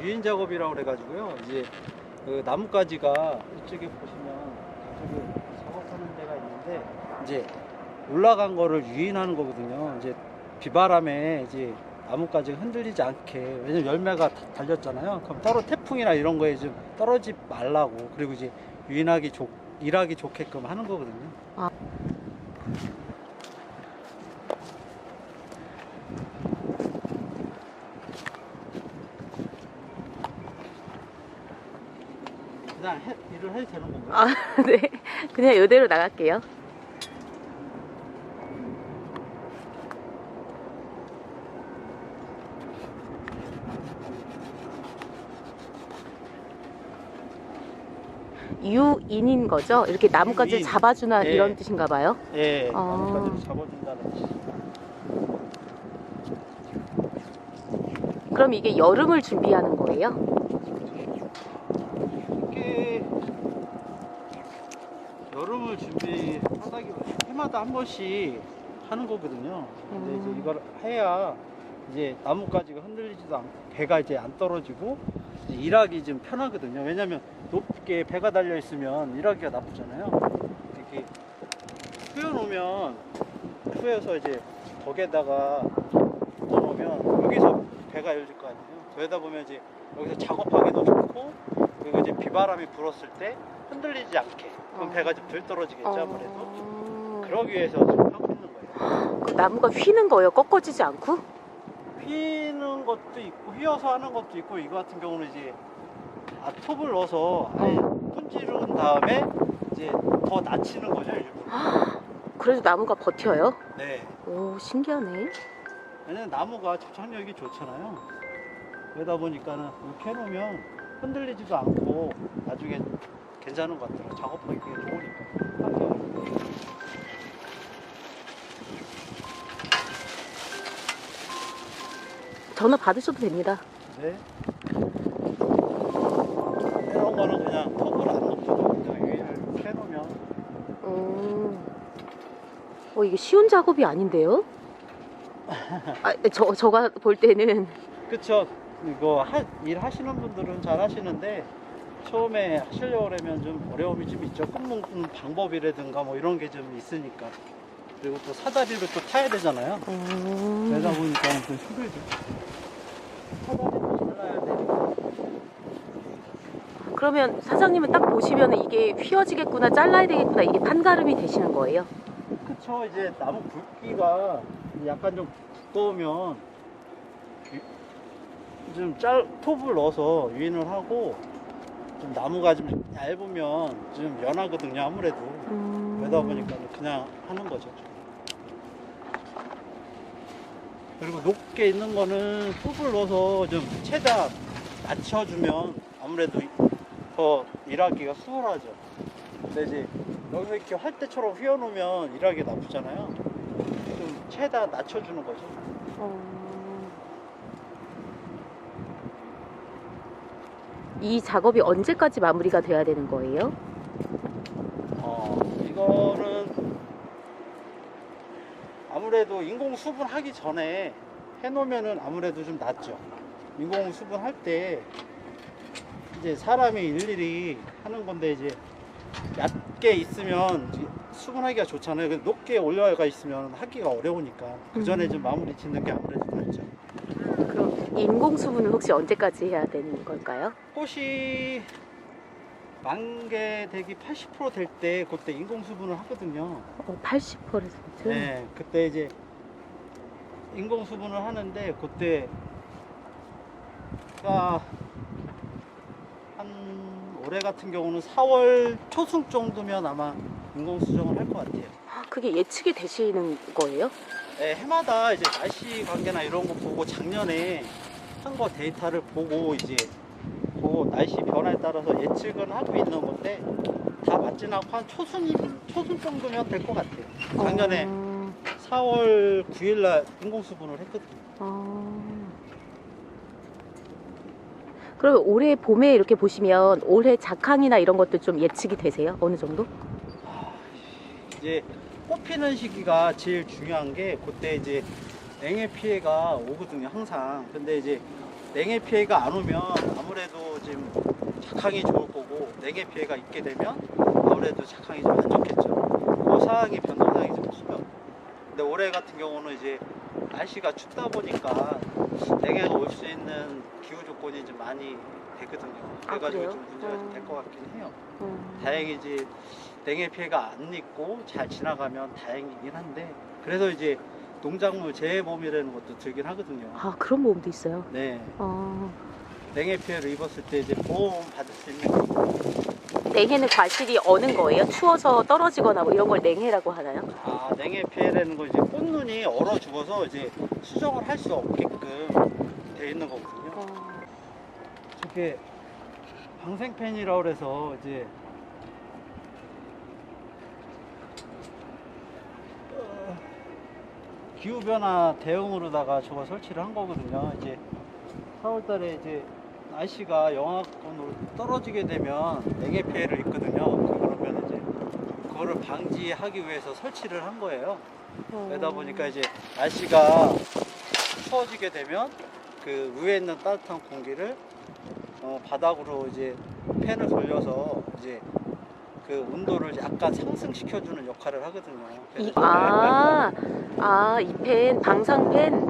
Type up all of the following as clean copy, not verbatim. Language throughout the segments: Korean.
유인 작업이라고 그래가지고요. 이제 그 나뭇가지가 이쪽에 보시면 저기 작업하는 데가 있는데 이제 올라간 거를 유인하는 거거든요. 이제 비바람에 이제 나뭇가지가 흔들리지 않게, 왜냐면 열매가 달렸잖아요. 그럼 따로 태풍이나 이런 거에 좀 떨어지지 말라고, 그리고 이제 일하기 좋게끔 하는 거거든요. 아. 그냥 일을 해도 되는 건가요? 아, 네. 그냥 이대로 나갈게요. 유인인 거죠? 이렇게 나뭇가지를 유인. 잡아주나 예. 이런 뜻인가 봐요? 예, 아. 나뭇가지를 잡아준다는 뜻이. 그럼 이게 여름을 준비하는 거예요? 이게 여름을 준비하다기보다 해마다 한 번씩 하는 거거든요. 근데 이제 이걸 해야 이제 나뭇가지가 흔들리지도 않고 배가 이제 안 떨어지고 이제 일하기 좀 편하거든요. 왜냐면 높게 배가 달려 있으면 일하기가 나쁘잖아요. 이렇게 휘어놓으면 휘어서 이제 벽에다가 놓으면 여기서 배가 열릴 거 아니에요. 그러다 보면 이제 여기서 작업하기도 좋고, 그리고 이제 비바람이 불었을 때 흔들리지 않게, 그럼 배가 좀 덜 떨어지겠죠, 아무래도. 그러기 위해서 지금 하고 있는 거예요. 그 나무가 휘는 거예요? 꺾어지지 않고? 휘는 것도 있고 휘어서 하는 것도 있고, 이거 같은 경우는 이제 톱을 넣어서 아예 분지른 다음에 이제 더 낮추는 거죠, 일부러. 그래도 나무가 버텨요? 네. 오, 신기하네. 왜냐면 나무가 접착력이 좋잖아요. 그러다 보니까는 이렇게 해놓으면 흔들리지도 않고 나중에 괜찮은 것 같더라고요. 작업하기 좋으니까. 전화 받으셔도 됩니다. 네. 이런 거는 그냥 톱을 안 넣고도 그냥 위를 이렇게 해놓으면. 이게 쉬운 작업이 아닌데요? 제가 볼 때는. 그쵸. 이거 일 하시는 분들은 잘 하시는데 처음에 하시려고 그러면 좀 어려움이 좀 있죠. 끊는 방법이라든가 뭐 이런 게 좀 있으니까. 그리고 또 사다리를 또 타야 되잖아요. 그러다 보니까 좀 힘들죠. 사다리도 잘라야 되니까. 그러면 사장님은 딱 보시면 이게 휘어지겠구나, 잘라야 되겠구나, 이게 판가름이 되시는 거예요? 그쵸. 이제 나무 굵기가 약간 좀 두꺼우면 좀 톱을 넣어서 유인을 하고, 좀 나무가 좀 얇으면 좀 연하거든요, 아무래도. 그러다 보니까 그냥 하는 거죠. 그리고 높게 있는 거는 톱을 넣어서 좀 최대한 낮춰주면 아무래도 더 일하기가 수월하죠. 근데 이제 여기서 이렇게 활대처럼 휘어놓으면 일하기 나쁘잖아요. 좀 최대한 낮춰주는 거죠. 이 작업이 언제까지 마무리가 돼야 되는 거예요? 이거는 아무래도 인공 수분하기 전에 해놓으면은 아무래도 좀 낫죠. 인공 수분할 때 이제 사람이 일일이 하는 건데, 이제 얕게 있으면 이제 수분하기가 좋잖아요. 근데 높게 올라가 있으면 하기가 어려우니까 그 전에 좀 마무리 짓는 게 아무래도 낫죠. 그럼 인공 수분은 혹시 언제까지 해야 되는 걸까요? 꽃이 만개되기 80% 될 때 그때 인공 수분을 하거든요. 80%? 네, 그때 이제 인공 수분을 하는데, 그때가 한 올해 같은 경우는 4월 초순 정도면 아마 인공 수정을 할 것 같아요. 그게 예측이 되시는 거예요? 네, 해마다 이제 날씨 관계나 이런 거 보고 작년에 한 거 데이터를 보고 이제 그 날씨 변화에 따라서 예측은 하고 있는 건데, 다 맞진 않고 한 초순 정도면 될 것 같아요. 작년에 4월 9일날 인공수분을 했거든요. 그럼 올해 봄에 이렇게 보시면 올해 작황이나 이런 것도 좀 예측이 되세요? 어느 정도? 이제 꽃 피는 시기가 제일 중요한 게, 그때 이제 냉해 피해가 오거든요, 항상. 근데 이제 냉해 피해가 안 오면 아무래도 지금 작황이 좋을 거고, 냉해 피해가 있게 되면 아무래도 작황이 좀 안 좋겠죠. 그 상황이 변동상이 좀 커요. 근데 올해 같은 경우는 이제 날씨가 춥다 보니까 냉해가 올 수 있는 기후 조건이 좀 많이 되거든요. 그래가지고 그래요? 좀 문제가 될 것 같긴 해요. 음. 다행히 이제 냉해 피해가 안 있고 잘 지나가면 다행이긴 한데, 그래서 이제 농작물 재해보험이라는 것도 들긴 하거든요. 아, 그런 보험도 있어요. 네. 어. 냉해 피해를 입었을 때 이제 보험 받을 수 있는. 냉해는 과실이 어는 거예요? 추워서 떨어지거나 뭐 이런 걸 냉해라고 하나요? 아, 냉해 피해라는 거 이제 꽃눈이 얼어 죽어서 이제 수정을 할 수 없게끔 돼 있는 거거든요. 저게 방생팬이라고 그래서 이제 기후변화 대응으로다가 저거 설치를 한 거거든요. 이제 4월달에 이제 날씨가 영하권으로 떨어지게 되면 냉해 피해를 입거든요. 그러면 이제 그거를 방지하기 위해서 설치를 한 거예요. 그러다 보니까 이제 날씨가 추워지게 되면 그 위에 있는 따뜻한 공기를 바닥으로 이제 팬을 돌려서 이제 그 온도를 약간 상승시켜주는 역할을 하거든요. 그래서 이 팬, 방상팬.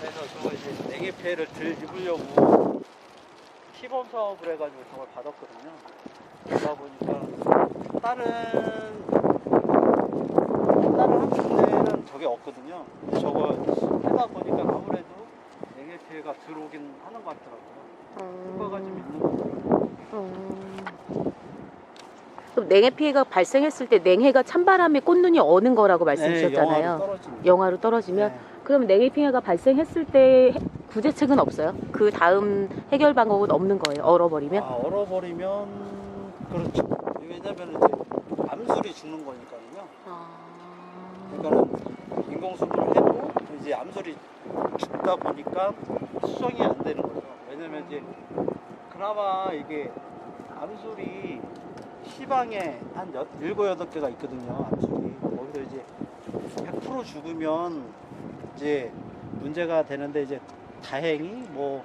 그래서 저거 이제 냉해 피해를 덜 입으려고 시범 사업을 해가지고 저걸 받았거든요. 그러다 보니까 다른 한 군데는 저게 없거든요. 근데 저거 하다 보니까 아무래도 냉해 피해가 들어오긴 하는 것 같더라고요. 효과가 좀 있는 것 같아요. 그럼 냉해 피해가 발생했을 때 냉해가 찬바람에 꽃눈이 어는 거라고 말씀주셨잖아요. 영하로 떨어집니다. 영하로 떨어지면. 네. 그럼 냉해 피해가 발생했을 때 구제책은 없어요? 그 다음 해결 방법은 없는 거예요? 얼어버리면? 얼어버리면 그렇죠. 왜냐면 이제 암술이 죽는 거니까요. 그러니까는 인공수분을 해도 이제 암술이 죽다 보니까 수정이 안 되는 거죠. 왜냐면 이제 그나마 이게 암술이 시방에 한 7, 8개가 있거든요. 암술이. 거기서 이제 100% 죽으면 이제 문제가 되는데, 이제 다행히 뭐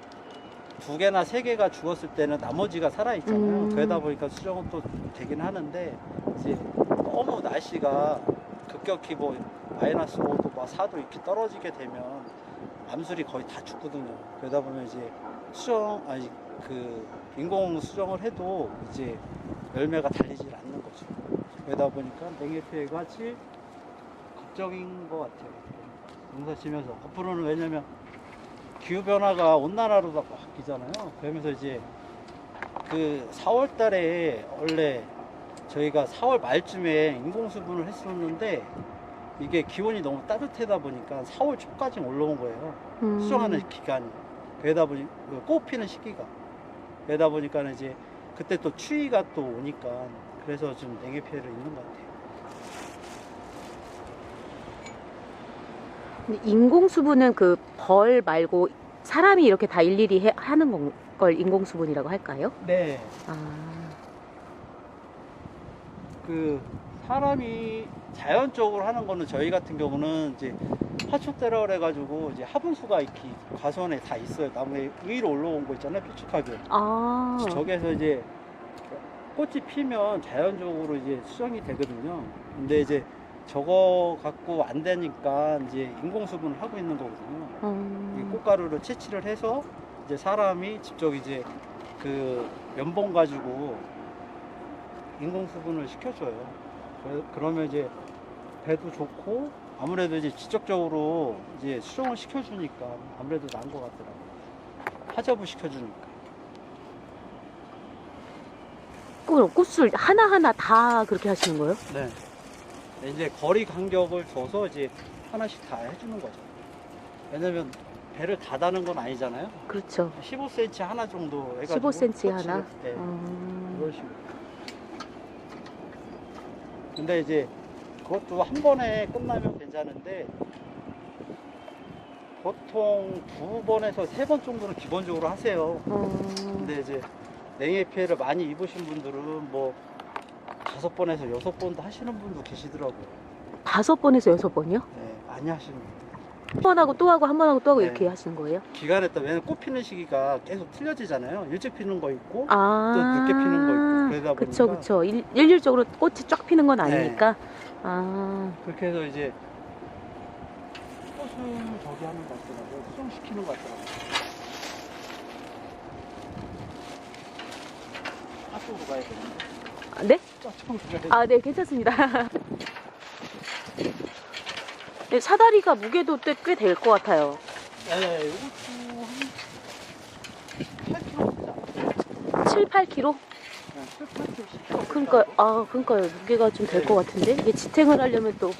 2개나 3개가 죽었을 때는 나머지가 살아있잖아요. 그러다 보니까 수정은 또 되긴 하는데, 이제 너무 날씨가 급격히 뭐 마이너스 5도, 막 4도 이렇게 떨어지게 되면 암술이 거의 다 죽거든요. 그러다 보면 이제 인공 수정을 해도 이제 열매가 달리질 않는 거죠. 그러다 보니까 냉해 피해가 제일 걱정인 것 같아요. 농사 지면서 앞으로는, 왜냐면 기후 변화가 온난화로 다 바뀌잖아요. 그러면서 이제 그 4월 달에 원래 저희가 4월 말쯤에 인공수분을 했었는데, 이게 기온이 너무 따뜻하다 보니까 4월 초까지 올라온 거예요. 수정하는 기간이. 그러다 보니 꽃 피는 시기가. 그러다 보니까 이제 그때 또 추위가 또 오니까, 그래서 좀 냉해 피해를 입는 것 같아요. 근데 인공수분은 그 벌 말고 사람이 이렇게 다 일일이 하는 걸 인공수분이라고 할까요? 네. 아. 그 사람이 자연적으로 하는 거는, 저희 같은 경우는 이제 화초대라 그래가지고 이제 화분수가 이렇게 과수원에 다 있어요. 나무에 위로 올라온 거 있잖아요, 뾰족하게. 저기에서 이제 꽃이 피면 자연적으로 이제 수정이 되거든요. 근데 이제 저거 갖고 안 되니까 이제 인공수분을 하고 있는 거거든요. 이 꽃가루를 채취를 해서 이제 사람이 직접 이제 그 면봉 가지고 인공수분을 시켜줘요. 그러면 이제 배도 좋고, 아무래도 이제 직접적으로 이제 수정을 시켜주니까 아무래도 나은 것 같더라고요. 화접을 시켜주니까. 그럼 꽃을 하나하나 다 그렇게 하시는 거예요? 네. 이제 거리 간격을 둬서 이제 하나씩 다 해주는 거죠. 왜냐면 배를 다 다는 건 아니잖아요. 그렇죠. 15cm 하나 정도 해가지고. 15cm 하나? 네. 그런 식으로. 근데 이제 그것도 한 번에 끝나면 괜찮은데, 보통 2번에서 3번 정도는 기본적으로 하세요. 근데 이제 냉해 피해를 많이 입으신 분들은 뭐 5번에서 6번도 하시는 분도 계시더라고요. 5번에서 6번이요? 네, 많이 하시는 분. 한 번 하고 또 하고 한 번 하고 또 하고 네. 이렇게 하시는 거예요? 기간에 따라 왜냐면 꽃 피는 시기가 계속 틀려지잖아요. 일찍 피는 거 있고 아, 또 늦게 피는 거 있고 그러다 그쵸, 보니까 그쵸. 일률적으로 꽃이 쫙 피는 건 네. 아니니까. 아, 그렇게 해서 이제 꽃을 저기 하는 것 같더라고요. 수정시키는 것 같더라고요. 저쪽으로 가야 되는데. 네? 저쪽으로 가야 되는데. 아, 네, 괜찮습니다. 네, 사다리가 무게도 꽤 될 것 같아요. 네, 이것도 한 8kg 7, 8kg? 네, 7, 8kg. 그러니까요. 무게가 좀 될 것 같은데? 이게 지탱을 하려면 또.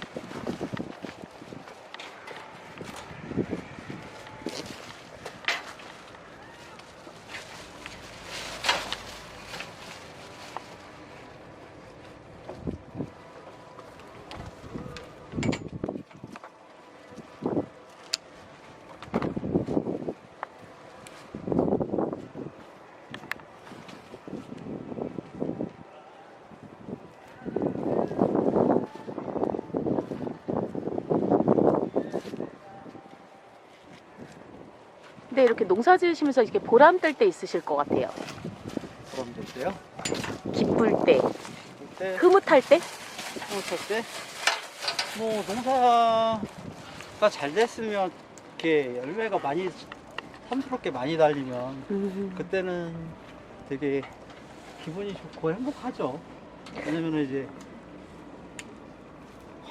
근데 이렇게 농사 지으시면서 이렇게 보람 될 때 있으실 것 같아요. 그럼 됐어요. 기쁠 때, 그때 흐뭇할 때? 할 때, 뭐 농사가 잘 됐으면 이렇게 열매가 많이 탐스럽게 많이 달리면 그때는 되게 기분이 좋고 행복하죠. 왜냐면 이제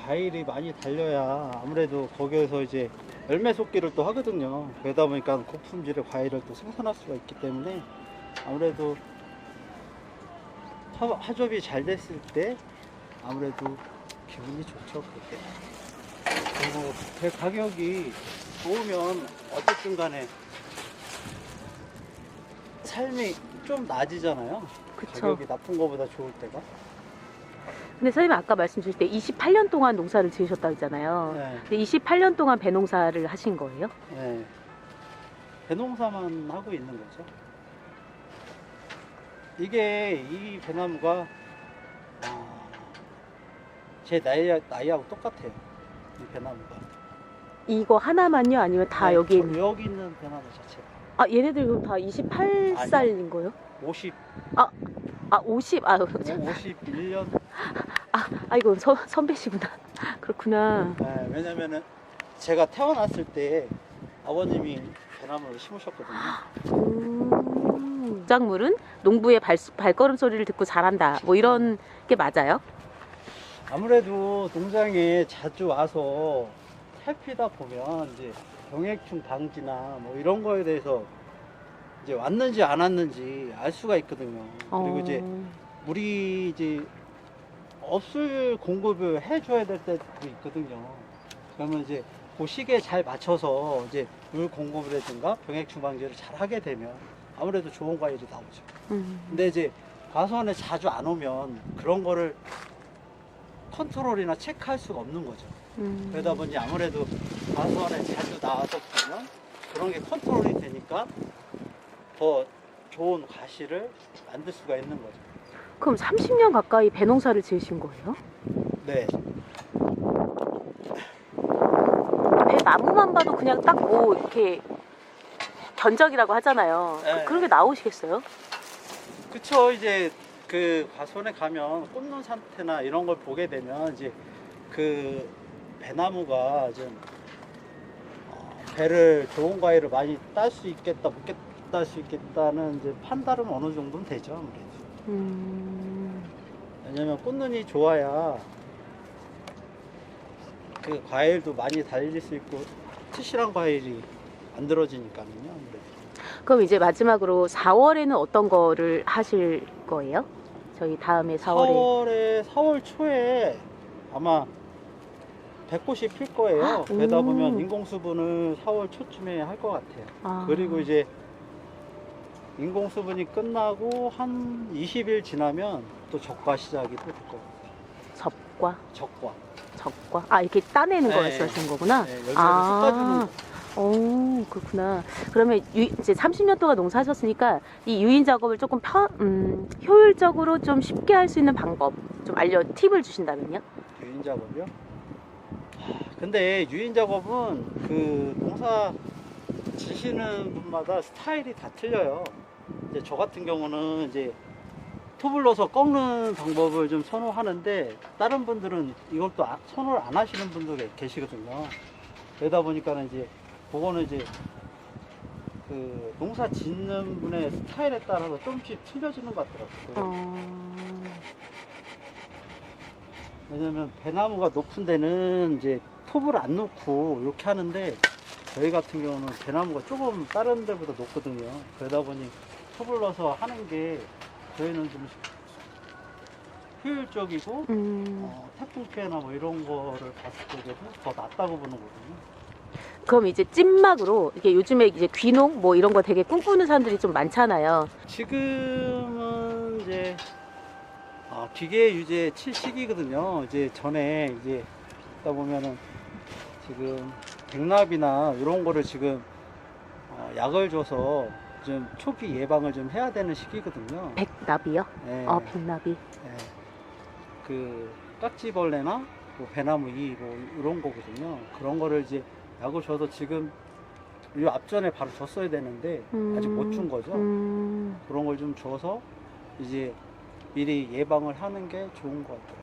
과일이 많이 달려야 아무래도 거기에서 이제 열매 쏟기를 또 하거든요. 그러다 보니까 고품질의 과일을 또 생산할 수가 있기 때문에 아무래도 화접이 잘 됐을 때 아무래도 기분이 좋죠. 그때. 그리고 배 가격이 좋으면 어쨌든 간에 삶이 좀 나아지잖아요. 그쵸. 가격이 나쁜 것보다 좋을 때가. 근데 선생님 아까 말씀 주실 때 28년 동안 농사를 지으셨다고 했잖아요. 네. 근데 28년 동안 배농사를 하신 거예요? 네. 배농사만 하고 있는 거죠. 이게 이 배나무가 제 나이하고 똑같아요. 이 배나무가. 이거 하나만요? 아니면 다 네, 여기 있는? 여기 있는 배나무 자체가 아, 얘네들 그럼 다 28살인 거예요? 50, 50? 51년. 이거 선배시구나. 그렇구나. 네, 왜냐면은 제가 태어났을 때 아버님이 배나무를 심으셨거든요. 작물은 농부의 발걸음 소리를 듣고 자란다. 뭐 이런 게 맞아요? 아무래도 농장에 자주 와서 살피다 보면 이제 병해충 방지나 뭐 이런 거에 대해서 이제 왔는지 안 왔는지 알 수가 있거든요. 그리고 이제 물이 이제 없을 공급을 해줘야 될 때도 있거든요. 그러면 이제 그 시기에 잘 맞춰서 이제 물 공급을 해든가 병해충 방지를 잘 하게 되면 아무래도 좋은 과일이 나오죠. 근데 이제 과수원에 자주 안 오면 그런 거를 컨트롤이나 체크할 수가 없는 거죠. 그러다 보니 아무래도 과수원에 자주 나와서 보면 그런 게 컨트롤이 되니까 더 좋은 과실을 만들 수가 있는 거죠. 그럼 30년 가까이 배농사를 지으신 거예요? 네. 배 나무만 봐도 그냥 딱 뭐 이렇게 견적이라고 하잖아요. 네. 그런 게 나오시겠어요? 그쵸. 이제 그 과수원에 가면 꽂는 상태나 이런 걸 보게 되면 이제 그 배나무가 좀 배를 좋은 과일을 많이 딸 수 있겠다, 못 딸 수 있겠다는 이제 판단은 어느 정도는 되죠, 아무래도. 왜냐면 꽃눈이 좋아야 그 과일도 많이 달릴 수 있고 튼실한 과일이 만들어지니까요. 아무래도. 그럼 이제 마지막으로 4월에는 어떤 거를 하실 거예요? 저희 다음에 4월에. 4월 초에 아마 백꽃이 필 거예요. 그러다 보면 인공수분을 4월 초쯤에 할 것 같아요. 그리고 이제 인공수분이 끝나고 한 20일 지나면 또 적과 시작이 또 될 것 같아요. 적과. 이렇게 따내는 거 말씀하시는 거구나. 네, 열매를 쏟아주는 거. 오, 그렇구나. 그러면 이제 30년 동안 농사하셨으니까 이 유인 작업을 조금 효율적으로 좀 쉽게 할 수 있는 방법 좀 팁을 주신다면요? 유인 작업이요? 근데 유인 작업은 그 농사 지시는 분마다 스타일이 다 틀려요. 이제 저 같은 경우는 이제 톱을 넣어서 꺾는 방법을 좀 선호하는데 다른 분들은 이걸 또 선호를 안 하시는 분도 계시거든요. 그러다 보니까는 이제 그거는 이제 그 농사 짓는 분의 스타일에 따라서 조금씩 틀려지는 것 같더라고요. 왜냐면 배나무가 높은 데는 이제 톱을 안 놓고 이렇게 하는데 저희 같은 경우는 배나무가 조금 다른 데보다 높거든요. 그러다 보니 톱을 넣어서 하는 게 저희는 좀 효율적이고 태풍 피해나 뭐 이런 거를 봤을 때도 더 낫다고 보는 거거든요. 그럼 이제 찐막으로 이게 요즘에 이제 귀농 뭐 이런 거 되게 꿈꾸는 사람들이 좀 많잖아요. 지금은 이제 기계 유제 칠 시기거든요. 이제 전에 이제 있다 보면은 지금 백납이나 이런 거를 지금 약을 줘서 좀 초기 예방을 좀 해야 되는 시기거든요. 백납이요? 예, 백납이. 예. 그 깍지벌레나 뭐 배나무 뭐 이런 거거든요. 그런 거를 이제 약을 줘서 지금 이 앞전에 바로 줬어야 되는데 아직 못 준 거죠. 그런 걸 좀 줘서 이제 미리 예방을 하는 게 좋은 것 같아요.